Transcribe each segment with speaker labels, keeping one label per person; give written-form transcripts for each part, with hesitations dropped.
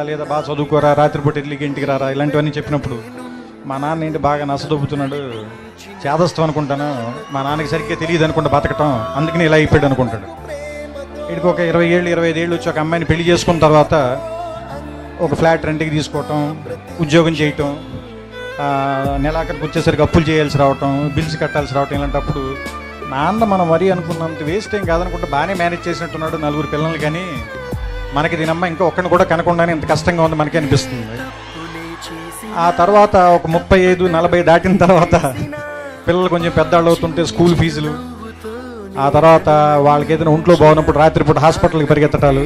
Speaker 1: లేదా బాగా చదువుకోరా, రాత్రిపూట ఇడ్లీకి ఇంటికి రారా, ఇలాంటివన్నీ చెప్పినప్పుడు మా నాన్న ఏంటి బాగా నసదొబ్బుతున్నాడు, చేదస్తాం అనుకుంటాను, మా నాన్నకి సరిగ్గా తెలియదు అనుకుంటా బతకటం, అందుకని ఇలా అయిపోయాడు అనుకుంటాడు. వీడికి ఒక 20 ఏళ్ళు 25 ఏళ్ళు వచ్చి ఒక అమ్మాయిని పెళ్లి చేసుకున్న తర్వాత ఒక ఫ్లాట్ రెంట్కి తీసుకోవటం, ఉద్యోగం చేయటం, నెలాఖరికి వచ్చేసరికి అప్పులు చేయాల్సి రావటం, బిల్స్ కట్టాల్సి రావటం, ఇలాంటప్పుడు నాన్న మనం మరీ అనుకున్నంత వేస్ట్ ఏం కాదనుకుంటే బాగానే మేనేజ్ చేసినట్టున్నాడు, 4 పిల్లలు, కానీ మనకి దీనమ్మ ఇంకా ఒక్కడిని కూడా కనకుండానే ఇంత కష్టంగా ఉంది మనకి అనిపిస్తుంది. ఆ తర్వాత ఒక 35-40 దాటిన తర్వాత పిల్లలు కొంచెం పెద్దవాళ్ళు అవుతుంటే స్కూల్ ఫీజులు, ఆ తర్వాత వాళ్ళకి ఏదైనా ఒంట్లో బాగున్నప్పుడు రాత్రిపూట హాస్పిటల్కి పరిగెత్తటాలు,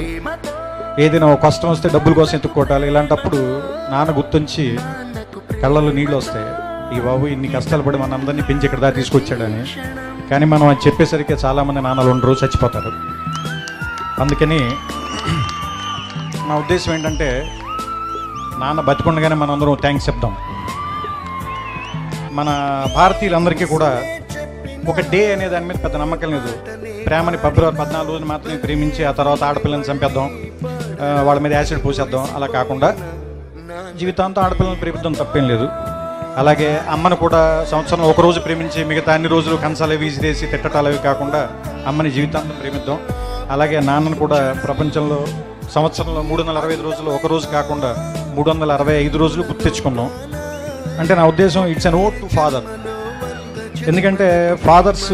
Speaker 1: ఏదైనా కష్టం వస్తే డబ్బుల కోసం ఎత్తుక్కోవటాలు, ఇలాంటప్పుడు నాన్న గుర్తుంచి కళ్ళల్లో నీళ్ళు వస్తాయి. ఈ బాబు ఇన్ని కష్టాలు పడి మన అందరినీ పెంచి ఇక్కడ దాకా తీసుకొచ్చాడని. కానీ మనం అది చెప్పేసరికి చాలామంది నాన్నలు ఉండరు, చచ్చిపోతారు. అందుకని నా ఉద్దేశం ఏంటంటే నాన్న బతికుండగానే మనం అందరం థ్యాంక్స్ చెప్దాం. మన భారతీయులందరికీ కూడా ఒక డే అనే దాని మీద పెద్ద నమ్మకం లేదు. ప్రేమని ఫిబ్రవరి 14 రోజున మాత్రమే ప్రేమించి ఆ తర్వాత ఆడపిల్లని చంపేద్దాం, వాళ్ళ మీద యాసిడ్ పోసేద్దాం, అలా కాకుండా జీవితాంతం ఆడపిల్లని ప్రేమిద్దాం, తప్పేం లేదు. అలాగే అమ్మను కూడా సంవత్సరంలో ఒక రోజు ప్రేమించి మిగతా అన్ని రోజులు కంచాలు విసిరేసి తిట్టటాలు అవి కాకుండా అమ్మని జీవితాంతం ప్రేమిద్దాం. అలాగే నాన్నను కూడా ప్రపంచంలో సంవత్సరంలో 365 రోజులు ఒక రోజు కాకుండా 365 రోజులు గుర్తు తెచ్చుకున్నాం. అంటే నా ఉద్దేశం it's an vote to father. ఎందుకంటే ఫాదర్స్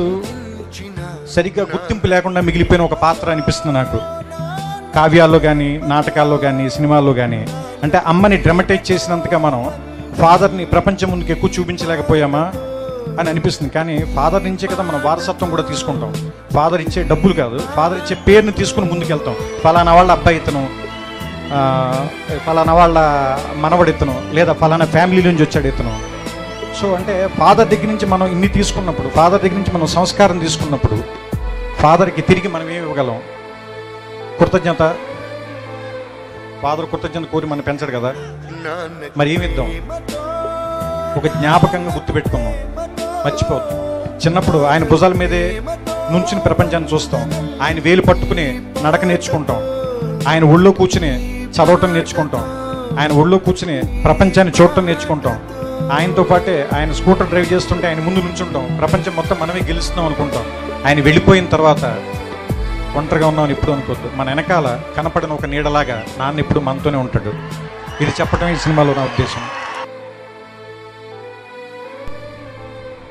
Speaker 1: సరిగ్గా గుర్తింపు లేకుండా మిగిలిపోయిన ఒక పాత్ర అనిపిస్తుంది నాకు, కావ్యాల్లో కానీ నాటకాల్లో కానీ సినిమాల్లో కానీ. అంటే అమ్మని డ్రమటైజ్ చేసినంతగా మనం ఫాదర్ని ప్రపంచం ముందుకు ఎక్కువ చూపించలేకపోయామా అని అనిపిస్తుంది. కానీ ఫాదర్ నుంచే కదా మనం వారసత్వం కూడా తీసుకుంటాం. ఫాదర్ ఇచ్చే డబ్బులు కాదు, ఫాదర్ ఇచ్చే పేరుని తీసుకుని ముందుకెళ్తాం. ఫలానా వాళ్ళ అబ్బాయి ఇతను, ఫలానా వాళ్ళ మనవడు ఇతను, లేదా ఫలానా ఫ్యామిలీ నుంచి వచ్చాడు ఇతను. సో అంటే ఫాదర్ దగ్గర నుంచి మనం ఇన్ని తీసుకున్నప్పుడు, ఫాదర్ దగ్గర నుంచి మనం సంస్కారం తీసుకున్నప్పుడు ఫాదర్కి తిరిగి మనం ఏమి ఇవ్వగలం? కృతజ్ఞత. ఫాదర్ కృతజ్ఞత కోరి మనం పెంచడు కదా, మరి ఏమి ఇద్దాం? ఒక జ్ఞాపకంగా గుర్తుపెట్టుకున్నాం, మర్చిపోతాం. చిన్నప్పుడు ఆయన భుజాల మీదే నుంచుని ప్రపంచాన్ని చూస్తాం, ఆయన వేలు పట్టుకుని నడక నేర్చుకుంటాం, ఆయన ఒళ్ళో కూర్చుని చదవటం నేర్చుకుంటాం, ఆయన ఒళ్ళో కూర్చుని ప్రపంచాన్ని చూడటం నేర్చుకుంటాం. ఆయనతో పాటే ఆయన స్కూటర్ డ్రైవ్ చేస్తుంటే ఆయన ముందు నుంచుంటాం, ప్రపంచం మొత్తం మనమే గెలుస్తున్నాం అనుకుంటాం. ఆయన వెళ్ళిపోయిన తర్వాత ఒంటరిగా ఉన్నామని ఇప్పుడు అనుకోవద్దు. మన వెనకాల కనపడిన ఒక నీడలాగా నాన్న ఇప్పుడు మనతోనే ఉంటాడు. ఇది చెప్పడం ఈ సినిమాలో నా ఉద్దేశం.